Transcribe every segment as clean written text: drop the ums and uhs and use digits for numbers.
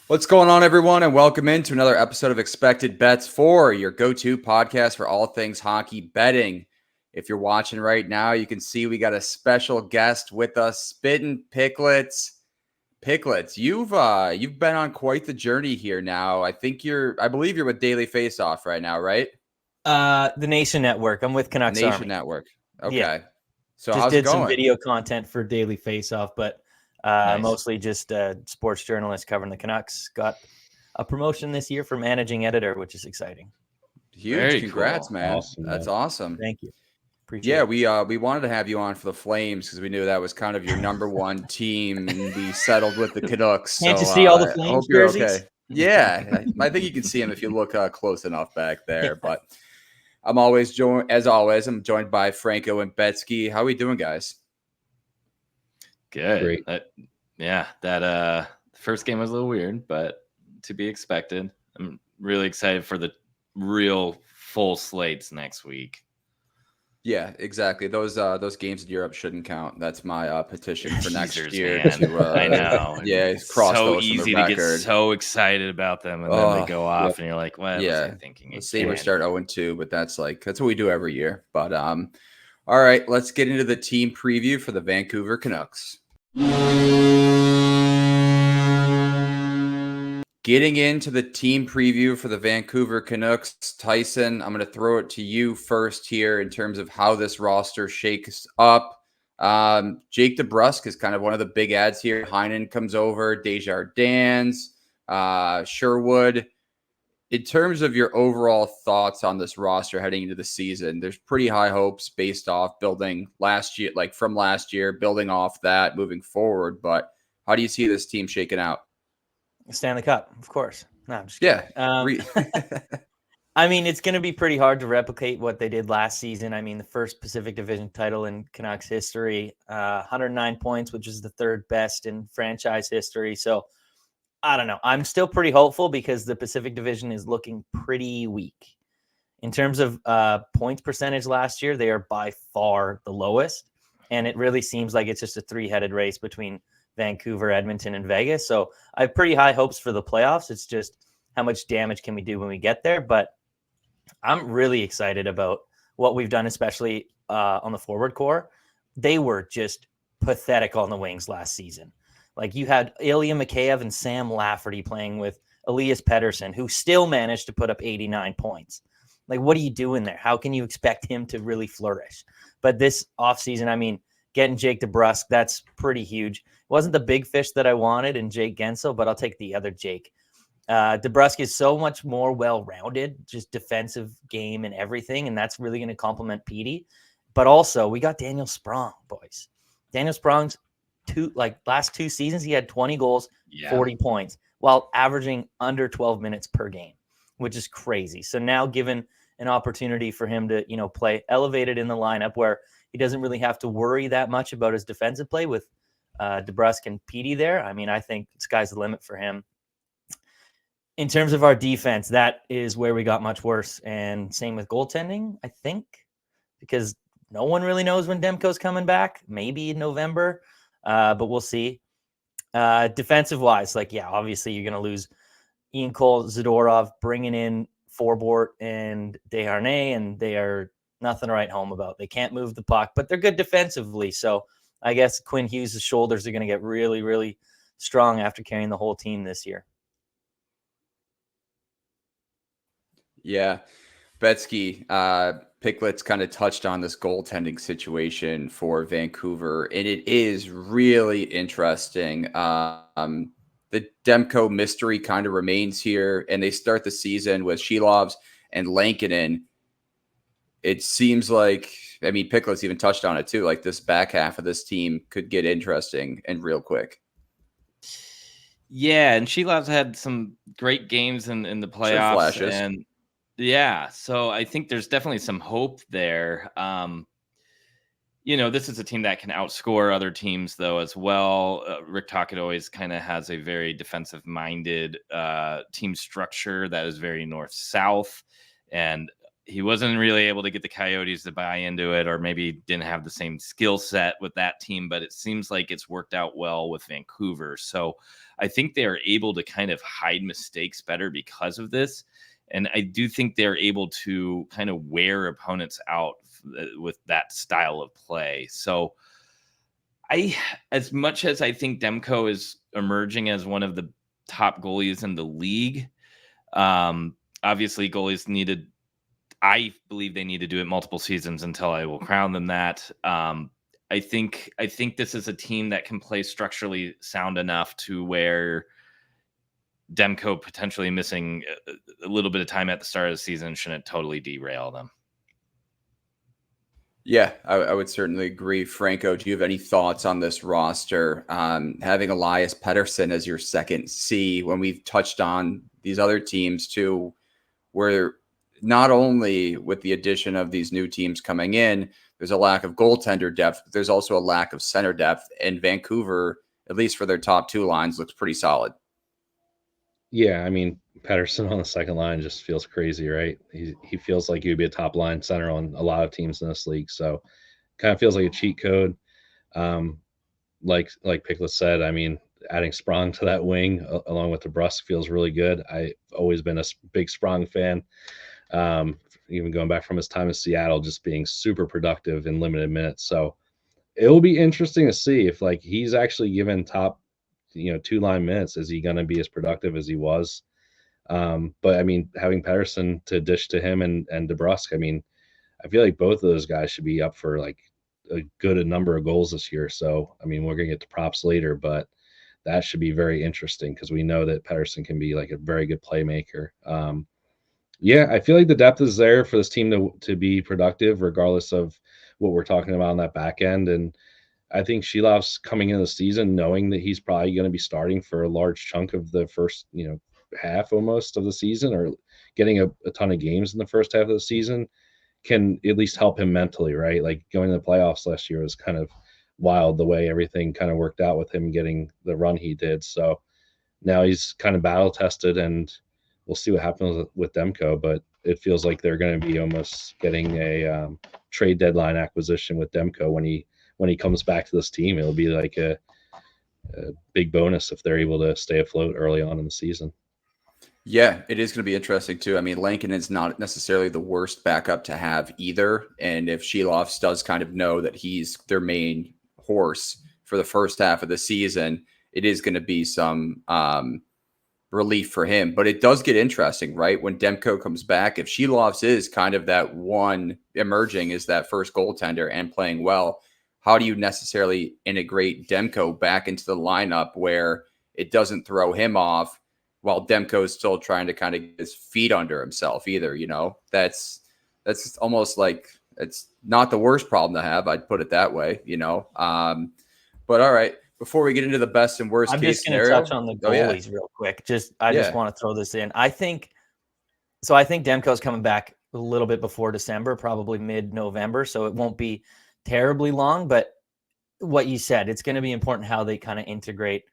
What's going on, everyone, and welcome into another episode of Expected Bets for your go-to podcast for all things hockey betting. If you're watching right now, you can see we got a special guest with us, Spittin' Picklets. Picklets, you've been on quite the journey here now. I believe you're with Daily Faceoff right now, right? The Nation Network. I'm with Canucks Nation Army. Network. Okay. Yeah. So just how's it did some going? video content for Daily Faceoff, but Nice. mostly just sports journalist covering the Canucks. Got a promotion this year for managing editor, which is exciting. Huge. Very Congrats, cool. man. Awesome, That's man. awesome. Thank you. Appreciate Yeah, it. we wanted to have you on for the Flames because we knew that was kind of your number one team, and we settled with the Canucks. Can't so, you see all the I Flames hope you're jerseys? okay. Yeah, I think you can see them if you look close enough back there. But I'm always joined, as always. I'm joined by Franco and Betsky. How are we doing, guys? Good. Great. That first game was a little weird, but to be expected. I'm really excited for the real full slates next week. Yeah, exactly. Those games in Europe shouldn't count. That's my petition for next Teasers, year. man. To, I know. Yeah, It's cross so those easy from the to get record. so excited about them, and then they go off, and you're like, "What was I thinking?" Let's see, we start 0-2, but that's what we do every year. But all right, let's get into the team preview for the Vancouver Canucks. Getting into the team preview for the Vancouver Canucks, Tyson, I'm going to throw it to you first here in terms of how this roster shakes up. Jake DeBrusk is kind of one of the big ads here. Heinen comes over, Desjardins, Sherwood. In terms of your overall thoughts on this roster heading into the season, there's pretty high hopes based off building from last year, building off that moving forward. But how do you see this team shaking out? Stanley Cup, of course. No, I'm just kidding. Yeah. I mean, it's going to be pretty hard to replicate what they did last season. I mean, the first Pacific Division title in Canucks history, 109 points, which is the third best in franchise history. So I don't know. I'm still pretty hopeful because the Pacific Division is looking pretty weak. In terms of points percentage last year, they are by far the lowest. And it really seems like it's just a three-headed race between Vancouver, Edmonton, and Vegas. So I have pretty high hopes for the playoffs. It's just how much damage can we do when we get there. But I'm really excited about what we've done, especially on the forward core. They were just pathetic on the wings last season. Like you had Ilya Mikheyev and Sam Lafferty playing with Elias Pettersson, who still managed to put up 89 points. Like, what are you doing there? How can you expect him to really flourish? But this offseason, I mean, getting Jake DeBrusk, that's pretty huge. It wasn't the big fish that I wanted in Jake Gensel, but I'll take the other Jake. DeBrusk is so much more well-rounded, just defensive game and everything, and that's really going to complement Petey. But also, we got Daniel Sprong, boys. Daniel Sprong's last two seasons, he had 20 goals, 40 points, while averaging under 12 minutes per game, which is crazy. So now given an opportunity for him to, play elevated in the lineup where he doesn't really have to worry that much about his defensive play with DeBrusk and Petey there. I mean, I think the sky's the limit for him. In terms of our defense, that is where we got much worse. And same with goaltending, I think, because no one really knows when Demko's coming back, maybe in November, but we'll see. Defensive-wise, obviously you're going to lose Ian Cole, Zadorov, bringing in Forbort and Desharnais, and they are nothing to write home about. They can't move the puck, but they're good defensively. So I guess Quinn Hughes' shoulders are going to get really, really strong after carrying the whole team this year. Yeah. Betsky, Picklets kind of touched on this goaltending situation for Vancouver, and it is really interesting. The Demko mystery kind of remains here, and they start the season with Shilovs and Lankinen. It seems like, Picklets even touched on it too, like this back half of this team could get interesting and real quick. Yeah, and Shilov's had some great games in the playoffs. Flashes. And yeah, so I think there's definitely some hope there. This is a team that can outscore other teams, though, as well. Rick Tocchet always kind of has a very defensive-minded team structure that is very north-south. And he wasn't really able to get the Coyotes to buy into it, or maybe didn't have the same skill set with that team, but it seems like it's worked out well with Vancouver. So I think they are able to kind of hide mistakes better because of this. And I do think they're able to kind of wear opponents out with that style of play. So as much as I think Demko is emerging as one of the top goalies in the league, obviously goalies needed, I believe they need to do it multiple seasons until I will crown them that. I think this is a team that can play structurally sound enough to where Demko potentially missing a little bit of time at the start of the season shouldn't totally derail them. Yeah, I would certainly agree. Franco, do you have any thoughts on this roster? Having Elias Pettersson as your second C, when we've touched on these other teams too, where not only with the addition of these new teams coming in, there's a lack of goaltender depth, but there's also a lack of center depth. And Vancouver, at least for their top two lines, looks pretty solid. Yeah, I mean, Pettersson on the second line just feels crazy, right? He feels like he would be a top line center on a lot of teams in this league. So kind of feels like a cheat code. Like Pickles said, I mean, adding Sprong to that wing along with DeBrusk feels really good. I've always been a big Sprong fan. Even going back from his time in Seattle, just being super productive in limited minutes. So it will be interesting to see if like he's actually given top, two line minutes. Is he going to be as productive as he was? But I mean, having Pettersson to dish to him and DeBrusk, I mean, I feel like both of those guys should be up for like a good number of goals this year. So, I mean, we're going to get to props later, but that should be very interesting because we know that Pettersson can be like a very good playmaker. Yeah, I feel like the depth is there for this team to be productive, regardless of what we're talking about on that back end. And I think Shilov's coming into the season knowing that he's probably going to be starting for a large chunk of the first, half almost of the season, or getting a ton of games in the first half of the season, can at least help him mentally, right? Like going to the playoffs last year was kind of wild the way everything kind of worked out with him getting the run he did. So now he's kind of battle tested, and we'll see what happens with Demko, but it feels like they're going to be almost getting a trade deadline acquisition with Demko when he comes back to this team. It'll be like a big bonus if they're able to stay afloat early on in the season. Yeah, it is going to be interesting too. I mean, Lankin is not necessarily the worst backup to have either. And if Shilovs does kind of know that he's their main horse for the first half of the season, it is going to be some relief for him. But it does get interesting, right? When Demko comes back, if Shilovs is kind of that one emerging as that first goaltender and playing well, how do you necessarily integrate Demko back into the lineup where it doesn't throw him off while Demko is still trying to kind of get his feet under himself either? That's almost like it's not the worst problem to have. I'd put it that way, but all right. Before we get into the best and worst case scenario, I'm just going to touch on the goalies real quick. I just want to throw this in. I think Demko's coming back a little bit before December, probably mid-November, so it won't be terribly long. But what you said, it's going to be important how they kind of integrate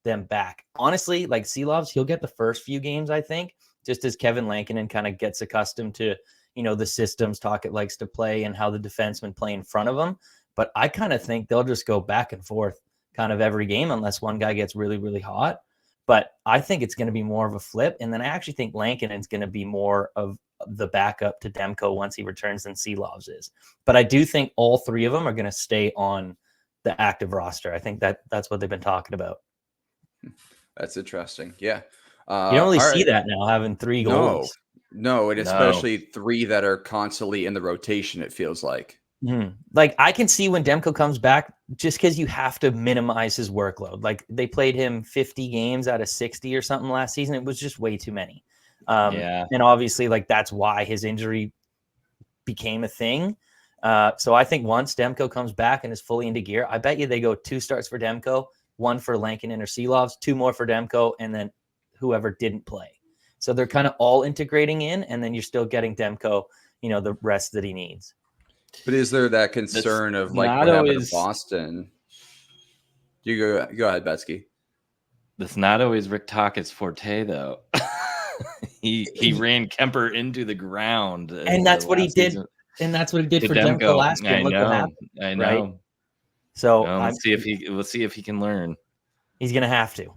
them back. Honestly, like Seelovs, he'll get the first few games, I think, just as Kevin Lankinen kind of gets accustomed to, the systems Tocchet likes to play and how the defensemen play in front of him. But I kind of think they'll just go back and forth kind of every game unless one guy gets really, really hot. But I think it's going to be more of a flip. And then I actually think Lankinen's going to be more of the backup to Demko once he returns than Seelovs is. But I do think all three of them are going to stay on the active roster. I think that's what they've been talking about. That's interesting. Yeah. You don't really see that now, having three goalies. No, and especially three that are constantly in the rotation, it feels like. Like I can see when Demko comes back, just because you have to minimize his workload. Like they played him 50 games out of 60 or something last season. It was just way too many. And obviously, like that's why his injury became a thing. So I think once Demko comes back and is fully into gear, I bet you they go 2 starts for Demko, 1 for Lankinen or Seelovs, 2 more for Demko, and then whoever didn't play. So they're kind of all integrating in, and then you're still getting Demko, the rest that he needs. But is there that concern of like what happened to Boston? You go ahead, Betsky. That's not always Rick Tocchet's forte, though. He ran Kemper into the ground, and that's what he did. season. And that's what he did To for Demko last year. I And look what happened. I know. Right? So well, let's see if he can learn. He's gonna have to.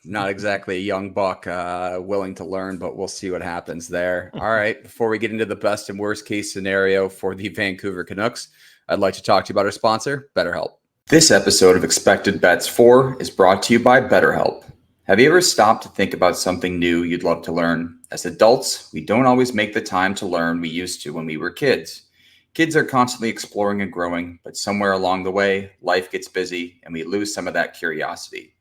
Not exactly a young buck willing to learn, but we'll see what happens there. All right. Before we get into the best and worst case scenario for the Vancouver Canucks, I'd like to talk to you about our sponsor, BetterHelp. This episode of Expected Bets 4 is brought to you by BetterHelp. Have you ever stopped to think about something new you'd love to learn? As adults, we don't always make the time to learn we used to when we were kids. Kids are constantly exploring and growing, but somewhere along the way, life gets busy and we lose some of that curiosity.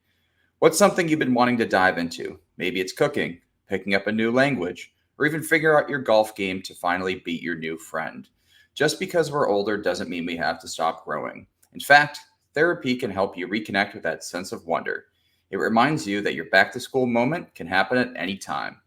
What's something you've been wanting to dive into? Maybe it's cooking, picking up a new language, or even figure out your golf game to finally beat your new friend. Just because we're older doesn't mean we have to stop growing. In fact, therapy can help you reconnect with that sense of wonder. It reminds you that your back-to-school moment can happen at any time.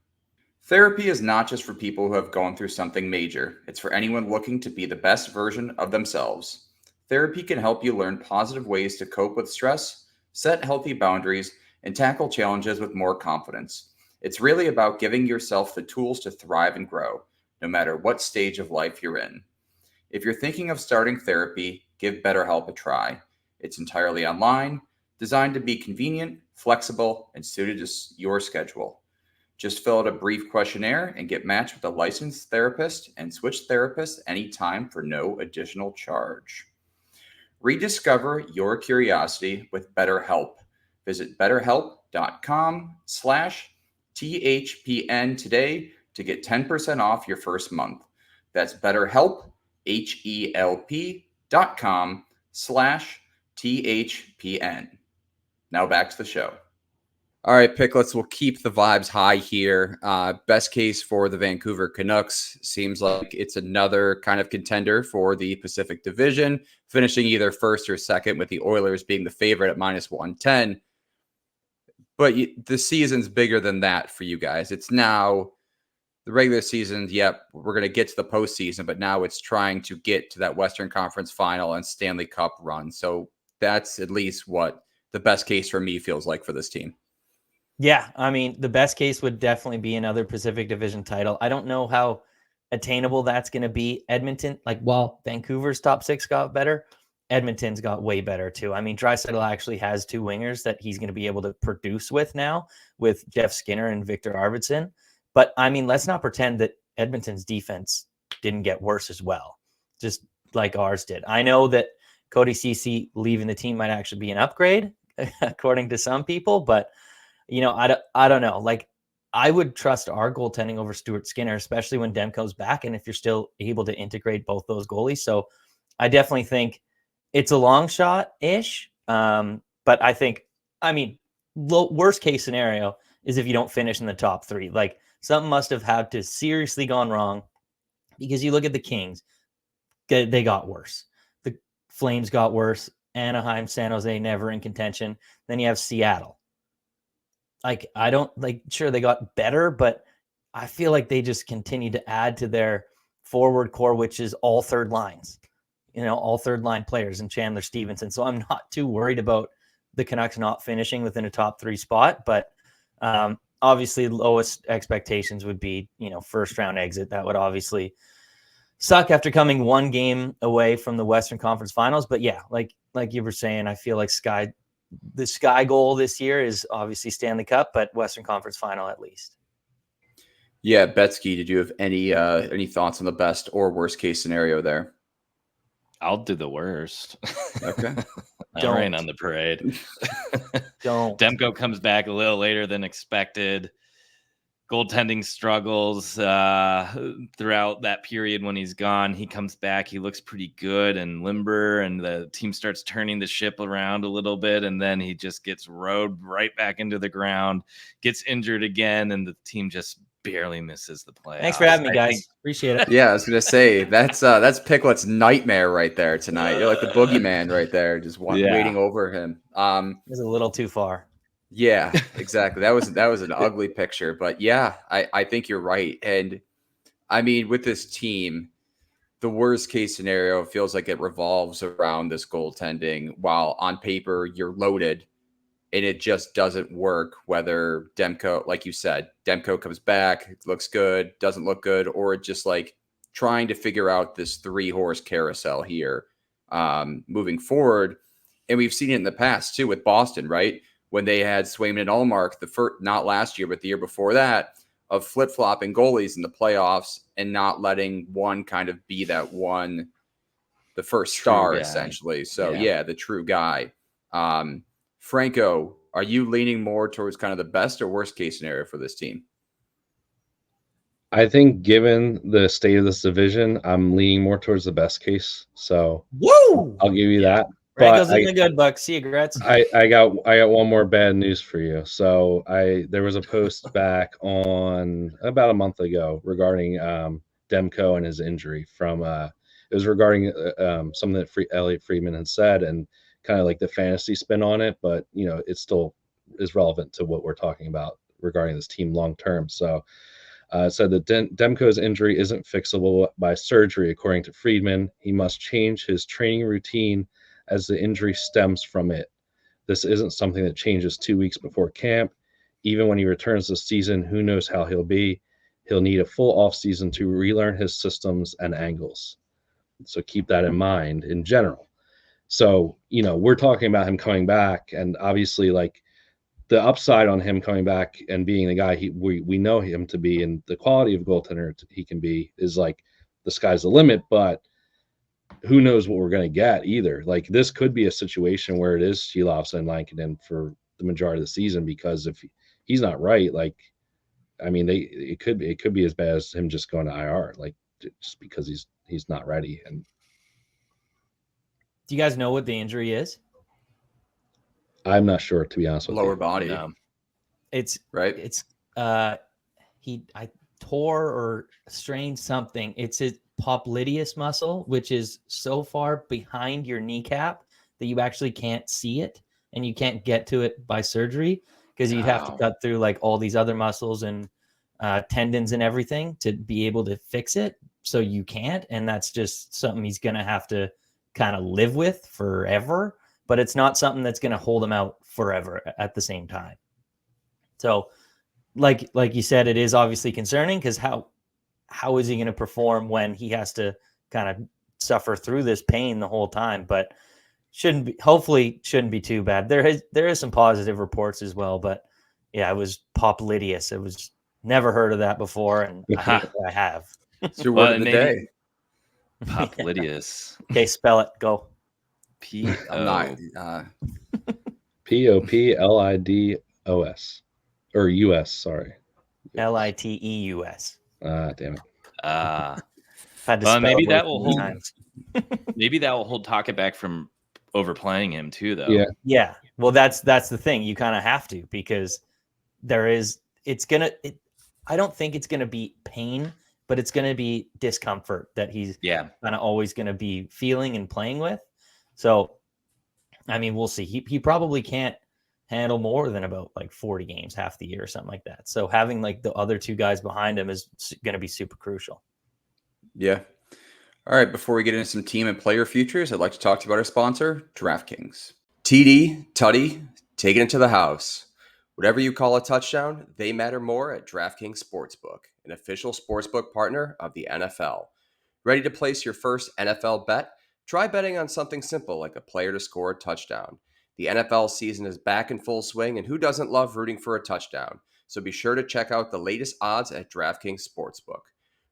Therapy is not just for people who have gone through something major. It's for anyone looking to be the best version of themselves. Therapy can help you learn positive ways to cope with stress, set healthy boundaries, and tackle challenges with more confidence. It's really about giving yourself the tools to thrive and grow, no matter what stage of life you're in. If you're thinking of starting therapy, give BetterHelp a try. It's entirely online, designed to be convenient, flexible, and suited to your schedule. Just fill out a brief questionnaire and get matched with a licensed therapist and switch therapists anytime for no additional charge. Rediscover your curiosity with BetterHelp. Visit betterhelp.com/THPN today to get 10% off your first month. That's BetterHelp, HELP.com/THPN. Now back to the show. All right, Picklets, we'll keep the vibes high here. Best case for the Vancouver Canucks seems like it's another kind of contender for the Pacific Division, finishing either first or second, with the Oilers being the favorite at -110. But the season's bigger than that for you guys. It's now the regular season. Yep, we're going to get to the postseason, but now it's trying to get to that Western Conference final and Stanley Cup run. So that's at least what the best case for me feels like for this team. Yeah, I mean, the best case would definitely be another Pacific Division title. I don't know how attainable that's going to be. Edmonton, while Vancouver's top six got better, Edmonton's got way better too. I mean, Draisaitl actually has two wingers that he's going to be able to produce with now, with Jeff Skinner and Victor Arvidsson. But I mean, let's not pretend that Edmonton's defense didn't get worse as well, just like ours did. I know that Cody Ceci leaving the team might actually be an upgrade, according to some people, but I don't know. I would trust our goaltending over Stuart Skinner, especially when Demko's back, and if you're still able to integrate both those goalies. So I definitely think it's a long shot-ish. But I think, worst case scenario is if you don't finish in the top three. Something must have had to seriously gone wrong, because you look at the Kings, they got worse. The Flames got worse. Anaheim, San Jose, never in contention. Then you have Seattle. Sure, they got better, but I feel like they just continue to add to their forward core, which is all third lines, all third line players, and Chandler Stevenson. So I'm not too worried about the Canucks not finishing within a top three spot, but obviously lowest expectations would be, first round exit. That would obviously suck after coming one game away from the Western Conference Finals. But yeah, like you were saying, I feel like the sky goal this year is obviously Stanley Cup, but Western Conference Final at least. Yeah, Betsky, did you have any thoughts on the best or worst case scenario there? I'll do the worst. Okay. I'm rain on the parade. Don't. Demko comes back a little later than expected. Goaltending struggles throughout that period when he's gone. He comes back. He looks pretty good and limber, and the team starts turning the ship around a little bit, and then he just gets rode right back into the ground, gets injured again, and the team just barely misses the playoffs. Thanks for having me, guys. Appreciate it. Yeah, I was gonna say that's Picklett's nightmare right there tonight. You're like the boogeyman right there, just waiting over him. It was a little too far. Yeah, exactly. That was an ugly picture, but yeah, I think you're right. And I mean, with this team, the worst case scenario feels like it revolves around this goaltending. While on paper you're loaded, and it just doesn't work, whether Demko, like you said, Demko comes back, looks good, doesn't look good, or just like trying to figure out this 3-horse carousel here moving forward. And we've seen it in the past too with Boston, right? When they had Swayman and Allmark, the first, not last year, but the year before that, of flip-flopping goalies in the playoffs and not letting one kind of be that one, the first star, essentially. So yeah, the true guy. Franco, are you leaning more towards kind of the best or worst case scenario for this team? I think given the state of this division, I'm leaning more towards the best case. So Woo! I'll give you that. Franco's But in the good book. See you, Gretz. I got one more bad news for you. So there was a post back on about a month ago regarding Demko and his injury from it was regarding something that Elliot Friedman had said and kind of like the fantasy spin on it, but you know, it still is relevant to what we're talking about regarding this team long term. So it said that Demko's injury isn't fixable by surgery, according to Friedman. He must change his training routine as the injury stems from it. This isn't something that changes 2 weeks before camp. Even when he returns this season, who knows how he'll be. He'll need a full offseason to relearn his systems and angles. So keep that in mind in general. So, you know, we're talking about him coming back, and obviously, like, the upside on him coming back and being the guy we know him to be and the quality of goaltender he can be is like the sky's the limit, but who knows what we're going to get either. Like, this could be a situation where it is Sheelovs and Lankinen for the majority of the season, because if he's not right, like, I mean, it could be as bad as him just going to IR, like, just because he's not ready. And do you guys know what the injury is? I'm not sure, to be honest with you. Lower body. No. It's right. It's I tore or strained something. It's his popliteus muscle, which is so far behind your kneecap that you actually can't see it, and you can't get to it by surgery because you'd have to cut through like all these other muscles and tendons and everything to be able to fix it. So you can't, and that's just something he's gonna have to kind of live with forever. But it's not something that's going to hold him out forever at the same time. So like you said, it is obviously concerning, because how is he going to perform when he has to kind of suffer through this pain the whole time? But hopefully shouldn't be too bad. There is some positive reports as well, but yeah, it was popliteus. It was never heard of that before, and I have. It's your word of the day. Popliteus. Okay, spell it. Go. P-O-P-L-I-D-O-S. Or U-S, sorry. Liteus. Damn it. Maybe that will hold. Maybe that will hold Taka back from overplaying him too, though. Yeah. Well, that's the thing. You kind of have to, because I don't think it's gonna be pain, but it's gonna be discomfort that he's kind of always gonna be feeling and playing with. So, I mean, we'll see. He probably can't handle more than about like 40 games, half the year or something like that. So having like the other two guys behind him is going to be super crucial. Yeah. All right. Before we get into some team and player futures, I'd like to talk to you about our sponsor, DraftKings. TD, Tutty, taking it to the house. Whatever you call a touchdown, they matter more at DraftKings Sportsbook, an official sportsbook partner of the NFL. Ready to place your first NFL bet? Try betting on something simple like a player to score a touchdown. The NFL season is back in full swing, and who doesn't love rooting for a touchdown? So be sure to check out the latest odds at DraftKings Sportsbook.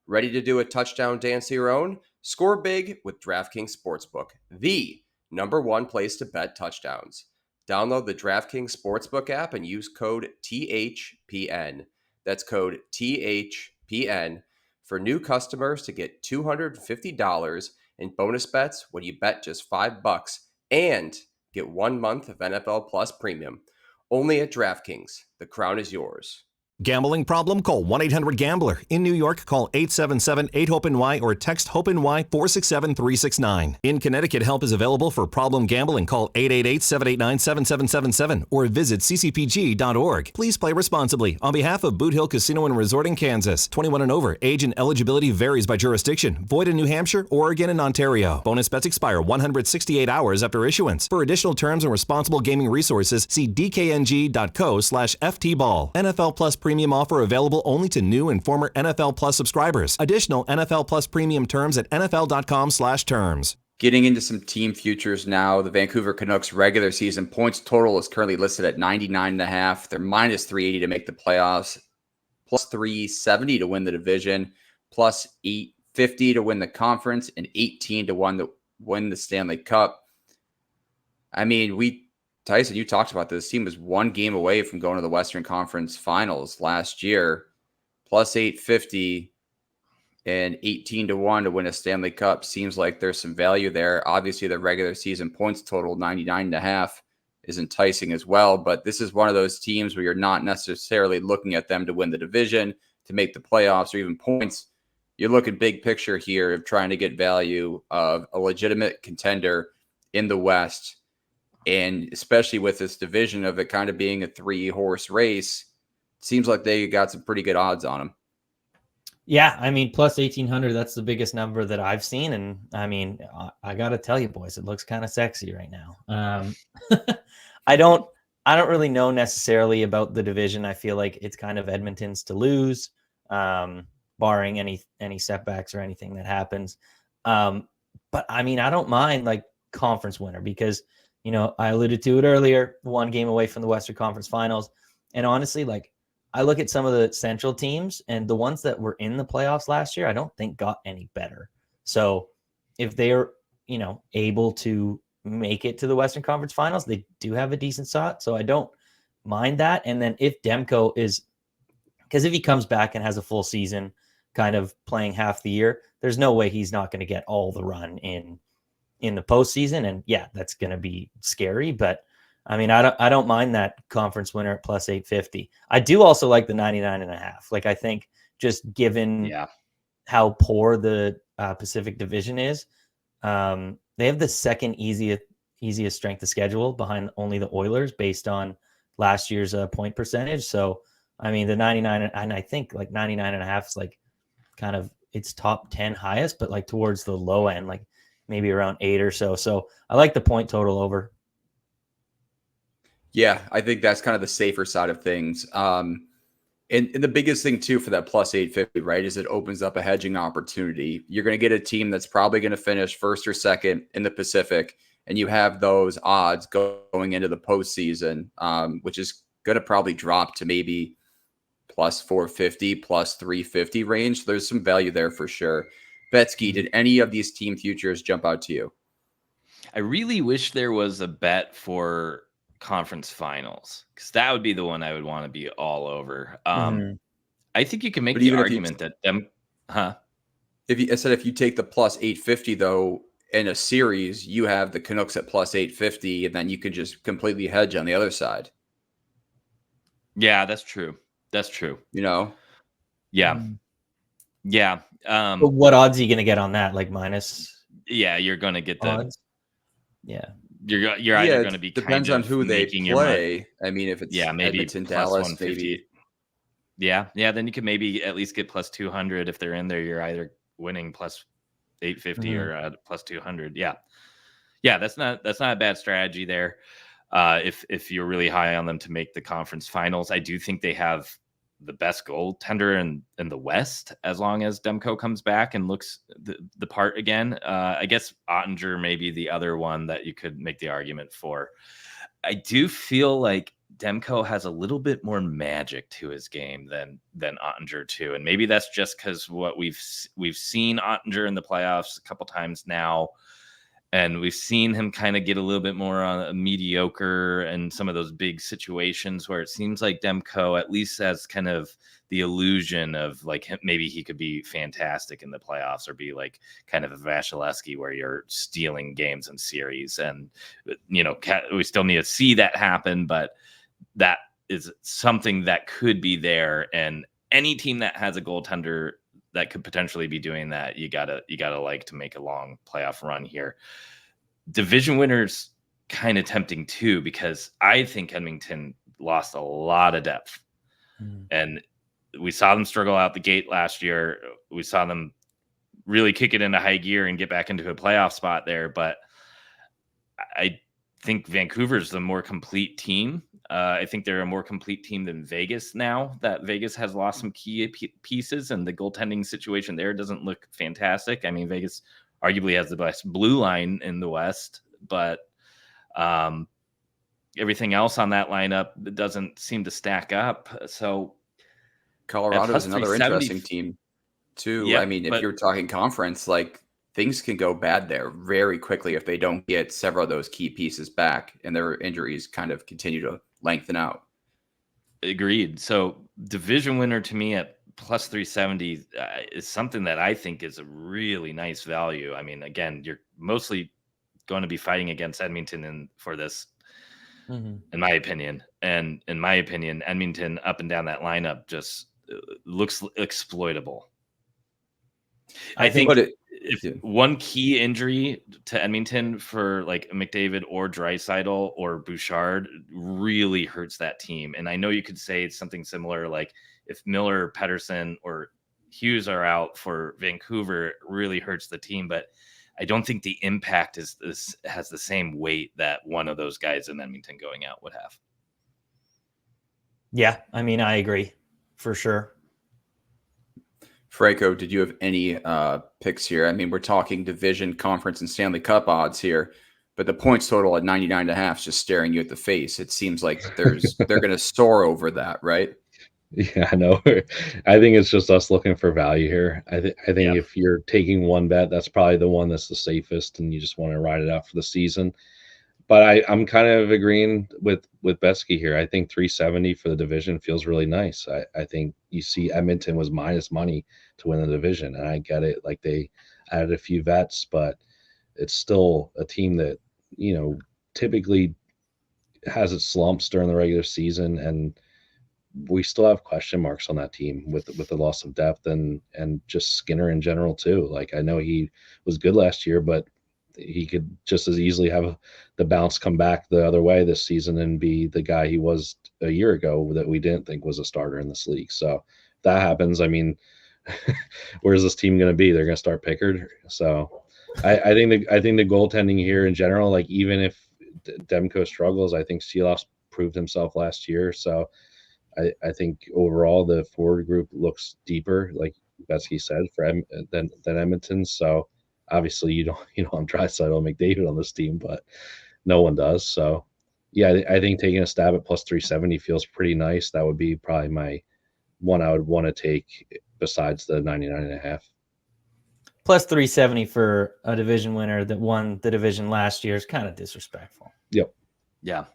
Ready to do a touchdown dance of your own? Score big with DraftKings Sportsbook, the #1 place to bet touchdowns. Download the DraftKings Sportsbook app and use code THPN. That's code THPN for new customers to get $250 in bonus bets when you bet just $5 and get 1 month of NFL Plus Premium. Only at DraftKings. The crown is yours. Gambling problem? Call 1-800-GAMBLER. In New York, call 877-8-HOPE-NY or text HOPE-NY 467-369. In Connecticut, help is available for problem gambling. Call 888-789-7777 or visit ccpg.org. Please play responsibly. On behalf of Boot Hill Casino and Resort in Kansas, 21 and over. Age and eligibility varies by jurisdiction. Void in New Hampshire, Oregon, and Ontario. Bonus bets expire 168 hours after issuance. For additional terms and responsible gaming resources, see dkng.co/ftball. NFL Plus Premium offer available only to new and former NFL Plus subscribers. Additional NFL Plus Premium terms at nfl.com/terms. Getting into some team futures now, the Vancouver Canucks regular season points total is currently listed at 99.5. They're minus 380 to make the playoffs, plus 370 to win the division, plus 850 to win the conference, and 18 to 1 to win the Stanley Cup. I mean, Tyson, you talked about this. Team was one game away from going to the Western Conference Finals last year, plus 850 and 18 to 1 to win a Stanley Cup. Seems like there's some value there. Obviously, the regular season points total 99.5 is enticing as well, but this is one of those teams where you're not necessarily looking at them to win the division, to make the playoffs, or even points. You're looking big picture here of trying to get value of a legitimate contender in the West. And especially with this division of it kind of being a 3-horse race, seems like they got some pretty good odds on them. Yeah, I mean, plus 1,800, that's the biggest number that I've seen. And I mean, I got to tell you, boys, it looks kind of sexy right now. I don't really know necessarily about the division. I feel like it's kind of Edmonton's to lose, barring any setbacks or anything that happens. But I mean, I don't mind like conference winner because, you know, I alluded to it earlier, one game away from the Western Conference Finals. And honestly, like I look at some of the Central teams and the ones that were in the playoffs last year, I don't think got any better. So if they're, you know, able to make it to the Western Conference Finals, they do have a decent shot. So I don't mind that. And then if Demko is, because if he comes back and has a full season kind of playing half the year, there's no way he's not going to get all the run in the postseason. And yeah, that's going to be scary, but I mean, I don't mind that conference winner at plus 850. I do also like the 99.5. Like, I think just given how poor the Pacific Division is, they have the second easiest strength of schedule behind only the Oilers based on last year's point percentage. So, I mean, the 99, and I think like 99.5 is like kind of its top 10 highest, but like towards the low end, like maybe around 8 or so. So I like the point total over. Yeah, I think that's kind of the safer side of things. And the biggest thing too for that plus 850, right, is it opens up a hedging opportunity. You're going to get a team that's probably going to finish first or second in the Pacific, and you have those odds going into the postseason, which is going to probably drop to maybe plus 450, plus 350 range. There's some value there for sure. Betsky, did any of these team futures jump out to you? I really wish there was a bet for conference finals, because that would be the one I would want to be all over. I think you can make the argument that if you take the plus 850 though in a series, you have the Canucks at plus 850, and then you could just completely hedge on the other side. Yeah, that's true. That's true. You know? Yeah. Yeah. But what odds are you going to get on that? Like minus? Yeah, you're going to get the odds. Yeah. You're either going to be depends on who they play. I mean, if it's maybe Edmonton, Dallas, maybe. Yeah. Then you could maybe at least get plus 200 if they're in there. You're either winning plus 850 or plus 200. Yeah, that's not a bad strategy there. If you're really high on them to make the conference finals, I do think they have the best goaltender in the West, as long as Demko comes back and looks the part again. I guess Ottinger may be the other one that you could make the argument for. I do feel like Demko has a little bit more magic to his game than Ottinger too, and maybe that's just because what we've seen Ottinger in the playoffs a couple times now. And we've seen him kind of get a little bit more on a mediocre and some of those big situations where it seems like Demko at least has kind of the illusion of like maybe he could be fantastic in the playoffs or be like kind of a Vasilevsky where you're stealing games and series. And, you know, we still need to see that happen, but that is something that could be there. And any team that has a goaltender that could potentially be doing that, you gotta like to make a long playoff run here. Division winners kind of tempting too, because I think Edmonton lost a lot of depth. And we saw them struggle out the gate last year. We saw them really kick it into high gear and get back into a playoff spot there. But I think Vancouver's the more complete team. I think they're a more complete team than Vegas now that Vegas has lost some key pieces, and the goaltending situation there doesn't look fantastic. I mean, Vegas arguably has the best blue line in the West, but everything else on that lineup doesn't seem to stack up. So Colorado is another interesting team too. Yeah, I mean, if you're talking conference, like things can go bad there very quickly if they don't get several of those key pieces back and their injuries kind of continue to lengthen out. Agreed. So division winner to me at plus 370 is something that I think is a really nice value. I mean, again, you're mostly going to be fighting against Edmonton for this, in my opinion. And in my opinion, Edmonton up and down that lineup just looks exploitable. I think if one key injury to Edmonton for like McDavid or Draisaitl or Bouchard really hurts that team. And I know you could say it's something similar, like if Miller, Pettersson, or Hughes are out for Vancouver, it really hurts the team. But I don't think the impact has the same weight that one of those guys in Edmonton going out would have. Yeah, I mean, I agree for sure. Franco, did you have any picks here? I mean, we're talking division, conference, and Stanley Cup odds here, but the points total at 99.5 is just staring you at the face. It seems like they're going to soar over that, right? Yeah, I know. I think it's just us looking for value here. I think if you're taking one bet, that's probably the one that's the safest, and you just want to ride it out for the season. But I'm kind of agreeing with Betsky here. I think 370 for the division feels really nice. I think you see Edmonton was minus money to win the division, and I get it. Like they added a few vets, but it's still a team that, you know, typically has its slumps during the regular season, and we still have question marks on that team with the loss of depth and just Skinner in general too. Like I know he was good last year, but he could just as easily have the bounce come back the other way this season and be the guy he was a year ago that we didn't think was a starter in this league. So if that happens, I mean, where's this team going to be? They're going to start Pickard. So I think the goaltending here in general, like even if Demko struggles, I think Silas proved himself last year. So I think overall the forward group looks deeper, like Betsky said, than Edmonton. So obviously you don't have Draisaitl and McDavid on this team, but no one does. So yeah, I think taking a stab at plus 370 feels pretty nice. That would be probably my one I would want to take besides the 99.5. Plus 370 for a division winner that won the division last year is kind of disrespectful. Yep. Yeah.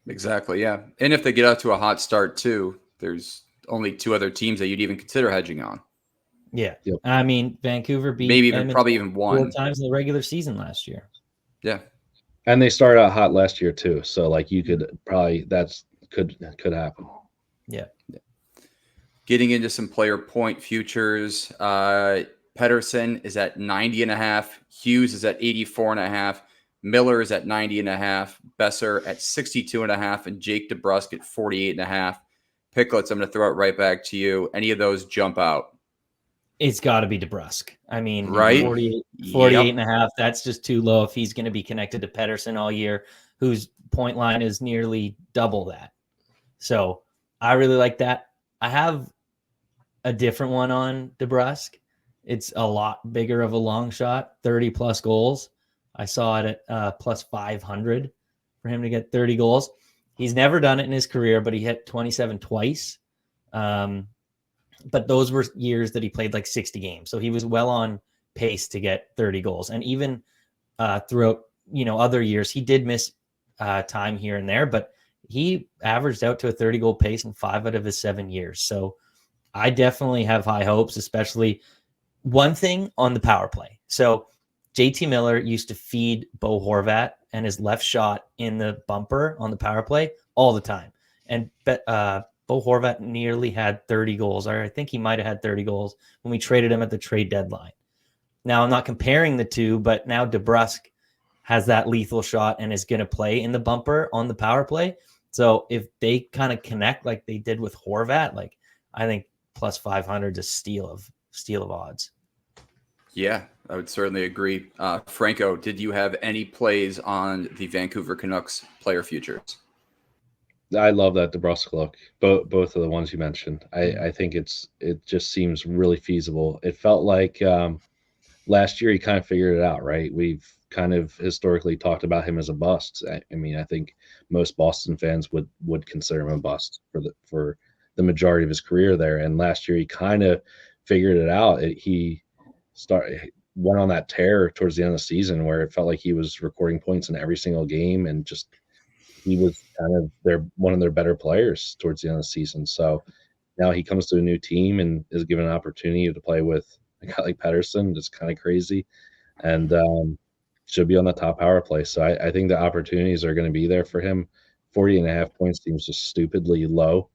Exactly, yeah. And if they get out to a hot start too, there's only two other teams that you'd even consider hedging on. Yeah. Yep. I mean, Vancouver beat maybe even Edmonton probably even one 4 times in the regular season last year. Yeah. And they started out hot last year too. So like you could probably could happen. Yeah. Getting into some player point futures. Pettersson is at 90.5. Hughes is at 84.5. Miller is at 90.5. Besser at 62.5. And Jake DeBrusk at 48.5. Picklets, I'm going to throw it right back to you. Any of those jump out? It's got to be DeBrusk. I mean, right? 48.5. That's just too low if he's going to be connected to Pettersson all year, whose point line is nearly double that. So I really like that. I have a different one on DeBrusk. It's a lot bigger of a long shot, 30 plus goals. I saw it at plus 500 for him to get 30 goals. He's never done it in his career, but he hit 27 twice. But those were years that he played like 60 games. So he was well on pace to get 30 goals. And even throughout, other years, he did miss time here and there, but he averaged out to a 30 goal pace in 5 out of his 7 years. So I definitely have high hopes, especially one thing on the power play. So JT Miller used to feed Bo Horvat and his left shot in the bumper on the power play all the time. And Bo Horvat nearly had 30 goals, or I think he might have had 30 goals when we traded him at the trade deadline. Now, I'm not comparing the two, but now DeBrusk has that lethal shot and is going to play in the bumper on the power play. So if they kind of connect like they did with Horvat, like I think plus 500 is steal of odds. Yeah, I would certainly agree. Franco, did you have any plays on the Vancouver Canucks player futures? I love that DeBrusk look. Both of the ones you mentioned. I think it just seems really feasible. It felt like last year he kind of figured it out, right? We've kind of historically talked about him as a bust. I mean, I think most Boston fans would consider him a bust for the majority of his career there. And last year he kind of figured it out. He went on that tear towards the end of the season where it felt like he was recording points in every single game, and just he was kind of one of their better players towards the end of the season. So now he comes to a new team and is given an opportunity to play with a guy like Pettersson. It's kind of crazy, and should be on the top power play. So I think the opportunities are going to be there for him. 40.5 points seems just stupidly low,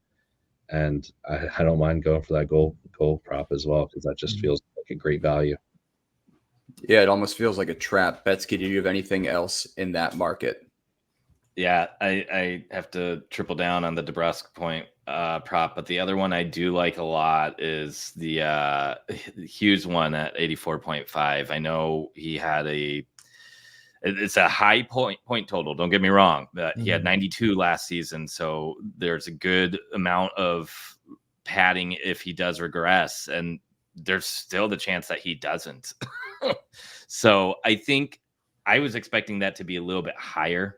and I don't mind going for that goal prop as well, because that just feels like a great value. Yeah, it almost feels like a trap. Betsky, do you have anything else in that market? Yeah, I have to triple down on the DeBrusk point prop, but the other one I do like a lot is the Hughes one at 84.5. I know he had it's a high point total. Don't get me wrong, but he had 92 last season, so there's a good amount of padding if he does regress, and there's still the chance that he doesn't. So I think I was expecting that to be a little bit higher.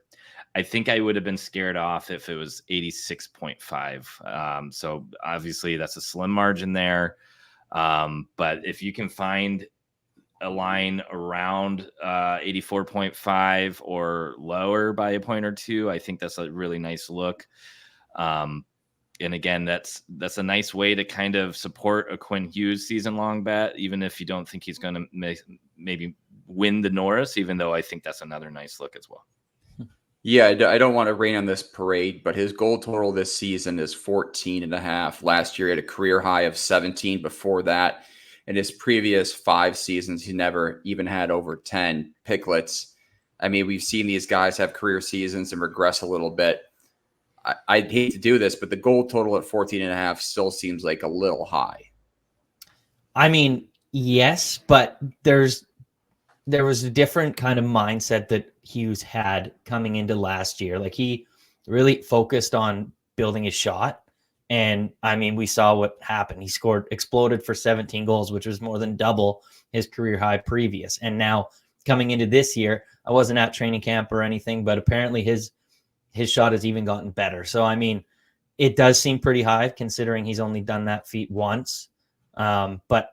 I think I would have been scared off if it was 86.5. So obviously that's a slim margin there. But if you can find a line around 84.5 or lower by a point or two, I think that's a really nice look. And again, that's a nice way to kind of support a Quinn Hughes season-long bet, even if you don't think he's going to maybe win the Norris, even though I think that's another nice look as well. Yeah, I don't want to rain on this parade, but his goal total this season is 14.5. Last year he had a career high of 17. Before that, in his previous 5 seasons, he never even had over 10 picklets. I mean, we've seen these guys have career seasons and regress a little bit. I'd hate to do this, but the goal total at 14.5 still seems like a little high. I mean, yes, but there was a different kind of mindset that Hughes had coming into last year. Like, he really focused on building his shot. And I mean, we saw what happened. He exploded for 17 goals, which was more than double his career high previous. And now coming into this year, I wasn't at training camp or anything, but apparently his shot has even gotten better. So, I mean, it does seem pretty high considering he's only done that feat once. But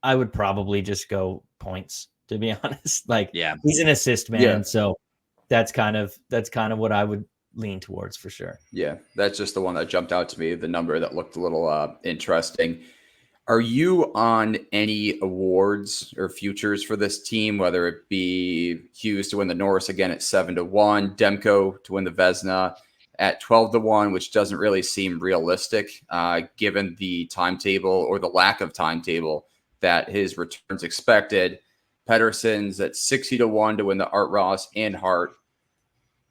I would probably just go points, to be honest. Like, yeah, he's an assist man. Yeah. So that's kind of what I would lean towards for sure. Yeah, that's just the one that jumped out to me, the number that looked a little interesting. Are you on any awards or futures for this team, whether it be Hughes to win the Norris again at 7-1, Demko to win the Vezina at 12-1, which doesn't really seem realistic given the timetable or the lack of timetable that his return's expected. Pettersson's at 60-1 to win the Art Ross and Hart.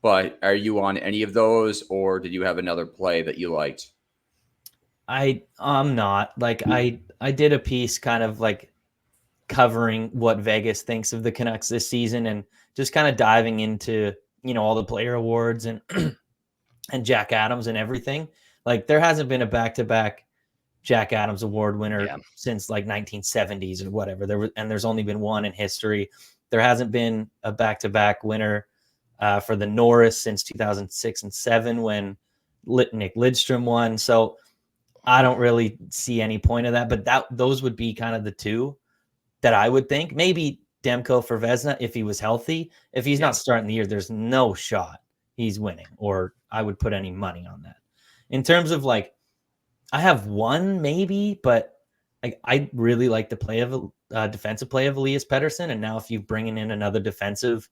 But are you on any of those, or did you have another play that you liked? I'm not. Like, I did a piece kind of like covering what Vegas thinks of the Canucks this season and just kind of diving into, all the player awards and and Jack Adams and everything. Like, there hasn't been a back-to-back Jack Adams Award winner since like 1970s or whatever. There's only been one in history. There hasn't been a back-to-back winner for the Norris since 2006 and 7 when Nick Lidstrom won. So I don't really see any point of that, but those would be kind of the two that I would think. Maybe Demko for Vezina if he was healthy. If he's not starting the year, there's no shot he's winning, or I would put any money on that. In terms of like, I have one maybe, but I really like the play of defensive play of Elias Pettersson. And now if you bringing in another defensive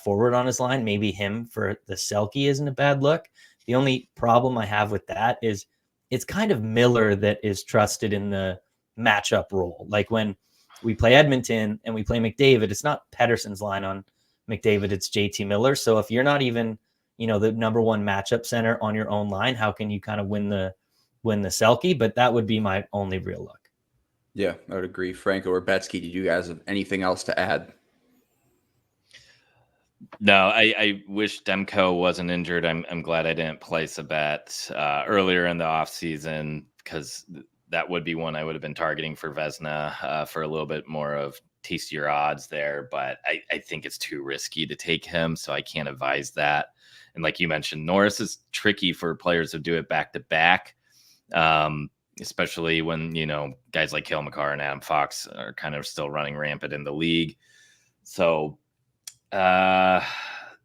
forward on his line, maybe him for the Selke isn't a bad look. The only problem I have with that is it's kind of Miller that is trusted in the matchup role. Like when we play Edmonton and we play McDavid, it's not Pettersson's line on McDavid, it's JT Miller. So if you're not even, the number one matchup center on your own line, how can you kind of win the Selke? But that would be my only real look. Yeah, I would agree. Franco or Betsky, did you guys have anything else to add? No, I wish Demko wasn't injured. I'm glad I didn't place a bet earlier in the offseason, because that would be one I would have been targeting for Vezina for a little bit more of tastier odds there. But I think it's too risky to take him, so I can't advise that. And like you mentioned, Norris is tricky for players to do it back to back, especially when, guys like Cale Makar and Adam Fox are kind of still running rampant in the league. So, yeah,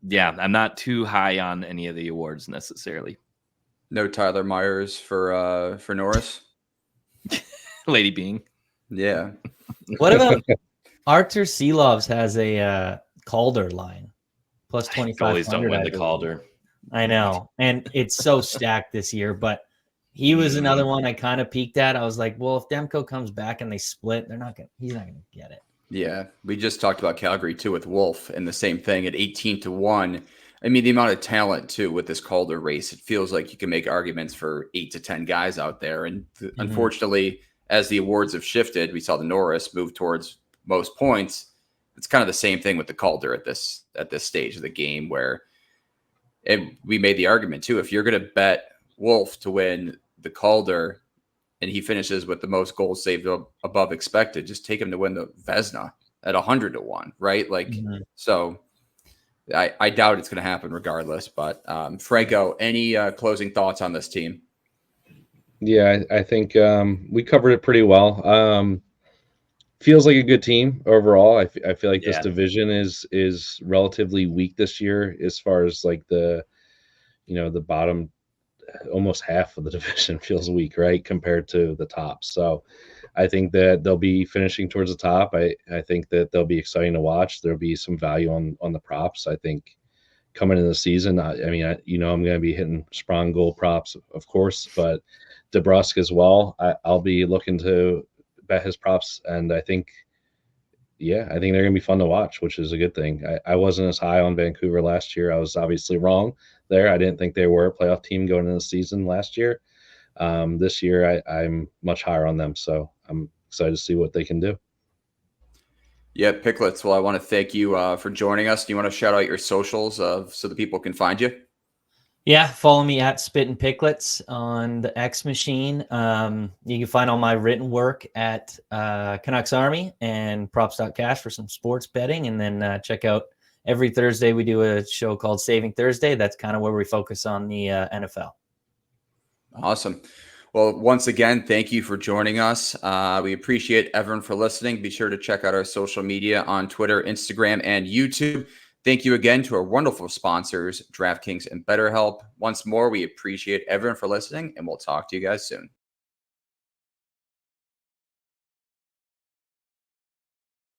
I'm not too high on any of the awards necessarily. No Tyler Myers for Norris? Lady Being. Yeah. What about Artur Silovs has a Calder line plus 2,500. Goalies don't win the Calder. I know, and it's so stacked this year. But he was another one I kind of peeked at. I was like, well, if Demko comes back and they split, he's not gonna get it. Yeah, we just talked about Calgary too with Wolf, and the same thing at 18-1. I mean, the amount of talent too with this Calder race, it feels like you can make arguments for 8 to 10 guys out there. And unfortunately, as the awards have shifted, we saw the Norris move towards most points. It's kind of the same thing with the Calder at this stage of the game, where we made the argument too. If you're going to bet Wolf to win the Calder, and he finishes with the most goals saved above expected, just take him to win the Vezina at 100-1, right? Like, so I doubt it's going to happen regardless. But Franco, any closing thoughts on this team? Yeah, I think we covered it pretty well. Feels like a good team overall. I feel like this division is relatively weak this year as far as like the bottom. Almost half of the division feels weak, right, compared to the top. So I think that they'll be finishing towards the top. I think that they'll be exciting to watch. There'll be some value on the props. I think coming into the season, I'm going to be hitting Sprong goal props, of course, but DeBrusk as well. I'll be looking to bet his props, and I think they're going to be fun to watch, which is a good thing. I wasn't as high on Vancouver last year. I was obviously wrong there. I didn't think they were a playoff team going into the season last year. This year, I'm much higher on them, so I'm excited to see what they can do. Yeah, Picklets. Well, I want to thank you for joining us. Do you want to shout out your socials so the people can find you? Yeah, follow me at Spittin' Picklets on the X machine. You can find all my written work at Canucks Army and Props.cash for some sports betting. And then check out every Thursday we do a show called Saving Thursday. That's kind of where we focus on the NFL. Awesome. Well, once again, thank you for joining us. We appreciate everyone for listening. Be sure to check out our social media on Twitter, Instagram, and YouTube. Thank you again to our wonderful sponsors, DraftKings and BetterHelp. Once more, we appreciate everyone for listening, and we'll talk to you guys soon.